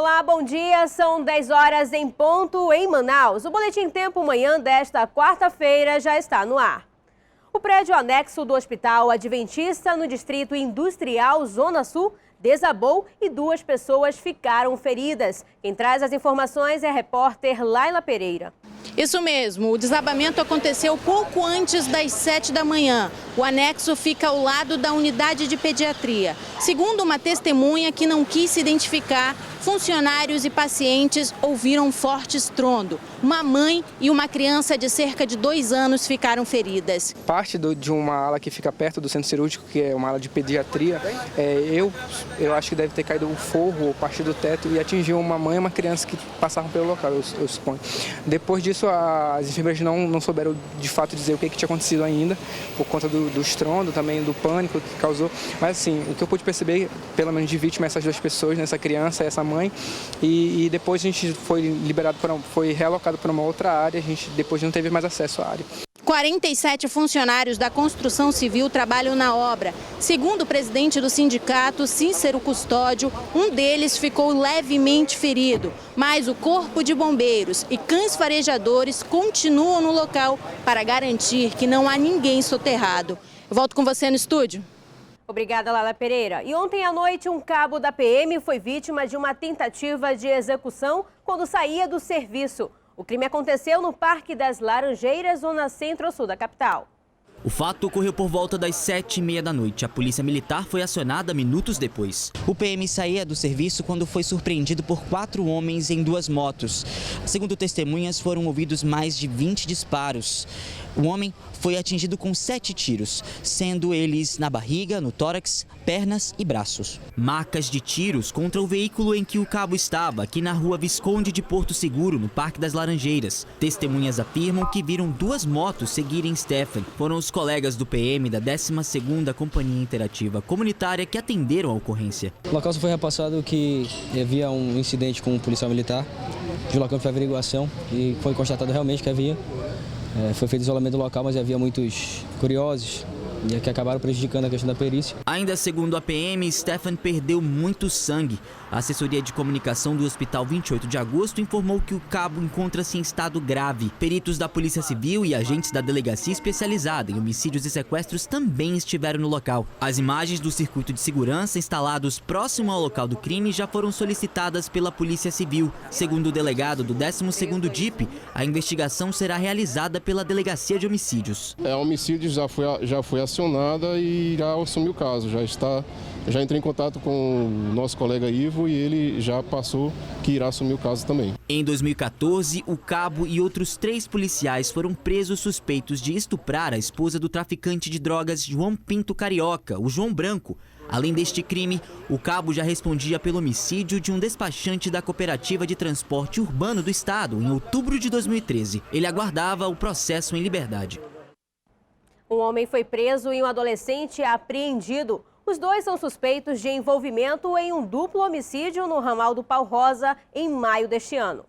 Olá, bom dia. São 10 horas em ponto em Manaus. O Boletim Tempo Manhã desta quarta-feira já está no ar. O prédio anexo do Hospital Adventista no Distrito Industrial Zona Sul desabou e 2 pessoas ficaram feridas. Quem traz as informações é a repórter Laila Pereira. Isso mesmo, o desabamento aconteceu pouco antes das 7 da manhã. O anexo fica ao lado da unidade de pediatria. Segundo uma testemunha que não quis se identificar, funcionários e pacientes ouviram um forte estrondo. Uma mãe e uma criança de cerca de 2 anos ficaram feridas. Parte de uma ala que fica perto do centro cirúrgico, que é uma ala de pediatria, eu acho que deve ter caído o forro ou parte do teto e atingiu uma mãe e uma criança que passavam pelo local, eu suponho. Depois disso, as enfermeiras não souberam de fato dizer o que tinha acontecido ainda, por conta do estrondo, também do pânico que causou. Mas assim, o que eu pude perceber, pelo menos de vítima, essas 2 pessoas, essa criança e essa mãe, e depois a gente foi realocado para uma outra área, a gente depois não teve mais acesso à área. 47 funcionários da construção civil trabalham na obra. Segundo o presidente do sindicato, Cícero Custódio, um deles ficou levemente ferido. Mas o corpo de bombeiros e cães farejadores continuam no local para garantir que não há ninguém soterrado. Eu volto com você no estúdio. Obrigada, Laila Pereira. E ontem à noite, um cabo da PM foi vítima de uma tentativa de execução quando saía do serviço. O crime aconteceu no Parque das Laranjeiras, zona centro-sul da capital. O fato ocorreu por volta das 7h30 da noite. A polícia militar foi acionada minutos depois. O PM saía do serviço quando foi surpreendido por 4 homens em 2 motos. Segundo testemunhas, foram ouvidos mais de 20 disparos. O homem foi atingido com 7 tiros, sendo eles na barriga, no tórax, pernas e braços. Marcas de tiros contra o veículo em que o cabo estava, aqui na rua Visconde de Porto Seguro, no Parque das Laranjeiras. Testemunhas afirmam que viram 2 motos seguirem Stephen. Foram os colegas do PM da 12ª Companhia Interativa Comunitária que atenderam a ocorrência. No local só foi repassado que havia um incidente com um policial militar. Deslocamos para averiguação e foi constatado realmente que havia. Foi feito isolamento do local, mas havia muitos curiosos e que acabaram prejudicando a questão da perícia. Ainda segundo a PM, Stephen perdeu muito sangue. A assessoria de comunicação do Hospital 28 de Agosto informou que o cabo encontra-se em estado grave. Peritos da Polícia Civil e agentes da Delegacia Especializada em Homicídios e Sequestros também estiveram no local. As imagens do circuito de segurança instalados próximo ao local do crime já foram solicitadas pela Polícia Civil. Segundo o delegado do 12º DIP, a investigação será realizada pela Delegacia de Homicídios. A homicídio já foi acionada e irá assumir o caso. Já entrei em contato com o nosso colega Ivo e ele já passou que irá assumir o caso também. Em 2014, o cabo e outros 3 policiais foram presos suspeitos de estuprar a esposa do traficante de drogas João Pinto Carioca, o João Branco. Além deste crime, o cabo já respondia pelo homicídio de um despachante da Cooperativa de Transporte Urbano do Estado, em outubro de 2013. Ele aguardava o processo em liberdade. Um homem foi preso e um adolescente apreendido. Os 2 são suspeitos de envolvimento em um duplo homicídio no ramal do Pau Rosa em maio deste ano.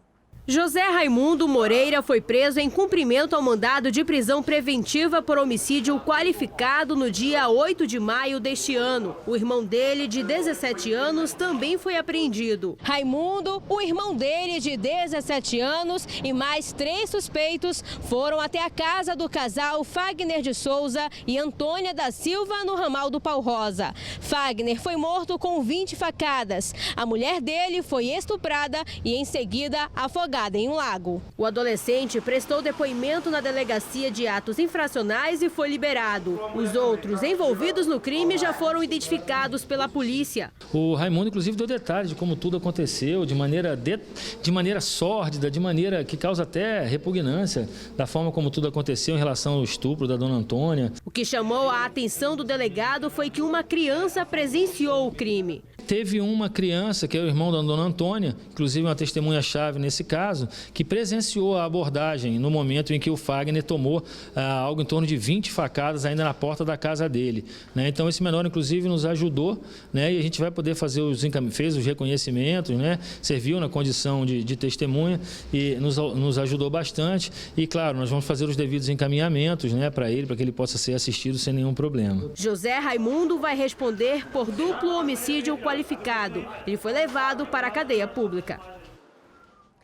José Raimundo Moreira foi preso em cumprimento ao mandado de prisão preventiva por homicídio qualificado no dia 8 de maio deste ano. O irmão dele, de 17 anos, também foi apreendido. Raimundo, o irmão dele, de 17 anos, e mais 3 suspeitos foram até a casa do casal Fagner de Souza e Antônia da Silva, no ramal do Pau Rosa. Fagner foi morto com 20 facadas. A mulher dele foi estuprada e, em seguida, afogada em um lago. O adolescente prestou depoimento na Delegacia de Atos Infracionais e foi liberado. Os outros envolvidos no crime já foram identificados pela polícia. O Raimundo, inclusive, deu detalhes de como tudo aconteceu, de maneira sórdida, de maneira que causa até repugnância da forma como tudo aconteceu em relação ao estupro da dona Antônia. O que chamou a atenção do delegado foi que uma criança presenciou o crime. Teve uma criança, que é o irmão da dona Antônia, inclusive uma testemunha-chave nesse caso, que presenciou a abordagem no momento em que o Fagner tomou algo em torno de 20 facadas ainda na porta da casa dele. Né? Então esse menor, inclusive, nos ajudou, né? E a gente vai poder fazer fez os reconhecimentos, né? Serviu na condição de testemunha e nos ajudou bastante. E, claro, nós vamos fazer os devidos encaminhamentos, né, para ele, para que ele possa ser assistido sem nenhum problema. José Raimundo vai responder por duplo homicídio qualificado desqualificado. Ele foi levado para a cadeia pública.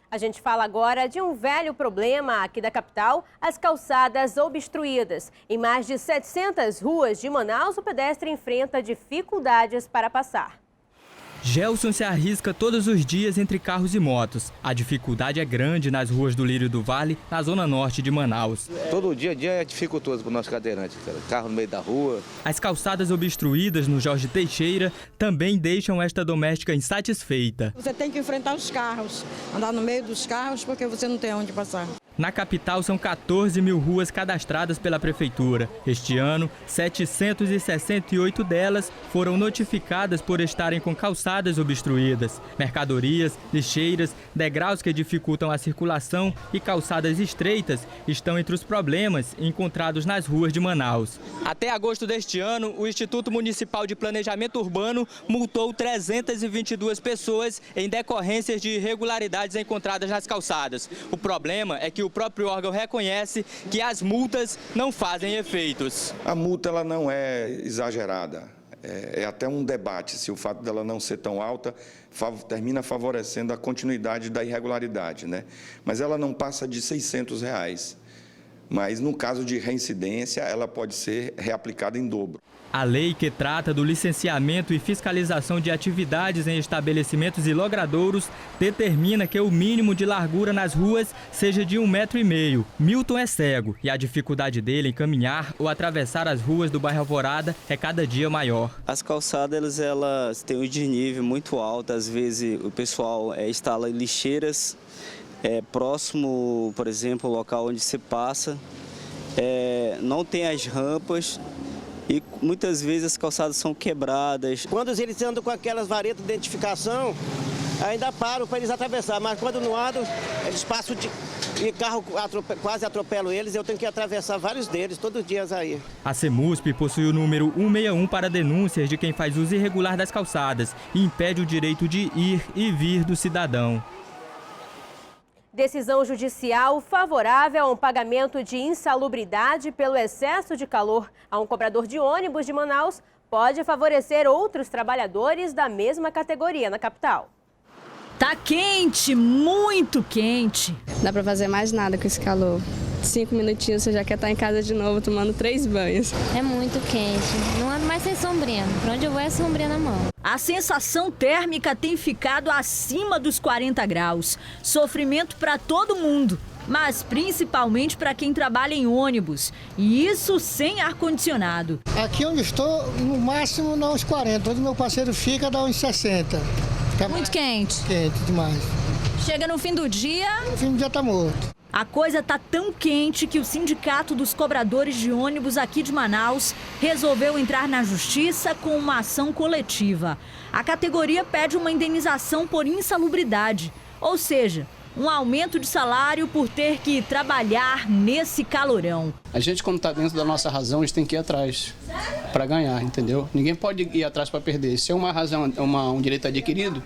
A gente fala agora de um velho problema aqui da capital, as calçadas obstruídas. Em mais de 700 ruas de Manaus, o pedestre enfrenta dificuldades para passar. Gelson se arrisca todos os dias entre carros e motos. A dificuldade é grande nas ruas do Lírio do Vale, na zona norte de Manaus. Todo dia a dia é dificultoso para o nosso cadeirante, cara. Carro no meio da rua. As calçadas obstruídas no Jorge Teixeira também deixam esta doméstica insatisfeita. Você tem que enfrentar os carros, andar no meio dos carros porque você não tem onde passar. Na capital são 14 mil ruas cadastradas pela prefeitura. Este ano, 768 delas foram notificadas por estarem com calçadas obstruídas. Mercadorias, lixeiras, degraus que dificultam a circulação e calçadas estreitas estão entre os problemas encontrados nas ruas de Manaus. Até agosto deste ano, o Instituto Municipal de Planejamento Urbano multou 322 pessoas em decorrências de irregularidades encontradas nas calçadas. O problema é que o próprio órgão reconhece que as multas não fazem efeitos. A multa ela não é exagerada, é até um debate se o fato dela não ser tão alta termina favorecendo a continuidade da irregularidade, né? Mas ela não passa de R$600. Mas no caso de reincidência, ela pode ser reaplicada em dobro. A lei que trata do licenciamento e fiscalização de atividades em estabelecimentos e logradouros determina que o mínimo de largura nas ruas seja de 1,5 m. Milton é cego e a dificuldade dele em caminhar ou atravessar as ruas do bairro Alvorada é cada dia maior. As calçadas elas têm um desnível muito alto, às vezes o pessoal instala lixeiras próximo, por exemplo, ao local onde se passa, não tem as rampas. E muitas vezes as calçadas são quebradas. Quando eles andam com aquelas varetas de identificação, ainda param para eles atravessar. Mas quando não andam, eles passam e carro quase atropelam eles. Eu tenho que atravessar vários deles, todos os dias aí. A CEMUSP possui o número 161 para denúncias de quem faz uso irregular das calçadas e impede o direito de ir e vir do cidadão. Decisão judicial favorável a um pagamento de insalubridade pelo excesso de calor a um cobrador de ônibus de Manaus pode favorecer outros trabalhadores da mesma categoria na capital. Tá quente, muito quente. Dá pra fazer mais nada com esse calor. 5 minutinhos você já quer estar em casa de novo tomando 3 banhos. É muito quente, não ando mais sem sombrinha. Pra onde eu vou é sombrinha na mão. A sensação térmica tem ficado acima dos 40 graus. Sofrimento para todo mundo, mas principalmente para quem trabalha em ônibus. E isso sem ar-condicionado. Aqui onde estou, no máximo dá uns 40. Onde meu parceiro fica, dá uns 60. Fica muito quente. Quente demais. Chega no fim do dia... No fim do dia tá morto. A coisa tá tão quente que o Sindicato dos Cobradores de Ônibus aqui de Manaus resolveu entrar na justiça com uma ação coletiva. A categoria pede uma indenização por insalubridade, ou seja, um aumento de salário por ter que trabalhar nesse calorão. A gente, quando está dentro da nossa razão, a gente tem que ir atrás para ganhar, entendeu? Ninguém pode ir atrás para perder. Se é uma razão, um direito adquirido,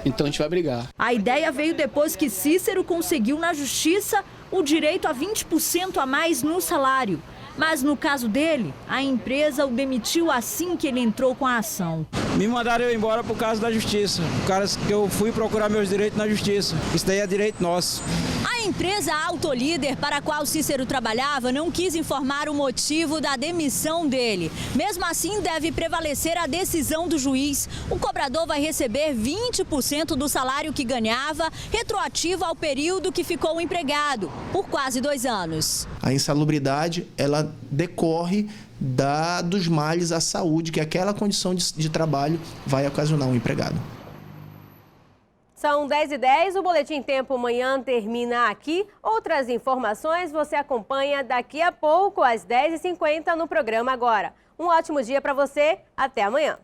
então a gente vai brigar. A ideia veio depois que Cícero conseguiu na justiça o direito a 20% a mais no salário. Mas no caso dele, a empresa o demitiu assim que ele entrou com a ação. Me mandaram eu embora por causa da justiça. Por causa que eu fui procurar meus direitos na justiça. Isso daí é direito nosso. A empresa Autolíder, para a qual Cícero trabalhava, não quis informar o motivo da demissão dele. Mesmo assim, deve prevalecer a decisão do juiz. O cobrador vai receber 20% do salário que ganhava, retroativo ao período que ficou empregado, por quase 2 anos. A insalubridade, ela decorre dos males à saúde que aquela condição de trabalho vai ocasionar ao empregado. São 10h10, o Boletim Tempo Manhã termina aqui. Outras informações você acompanha daqui a pouco, às 10h50, no programa Agora. Um ótimo dia para você, até amanhã.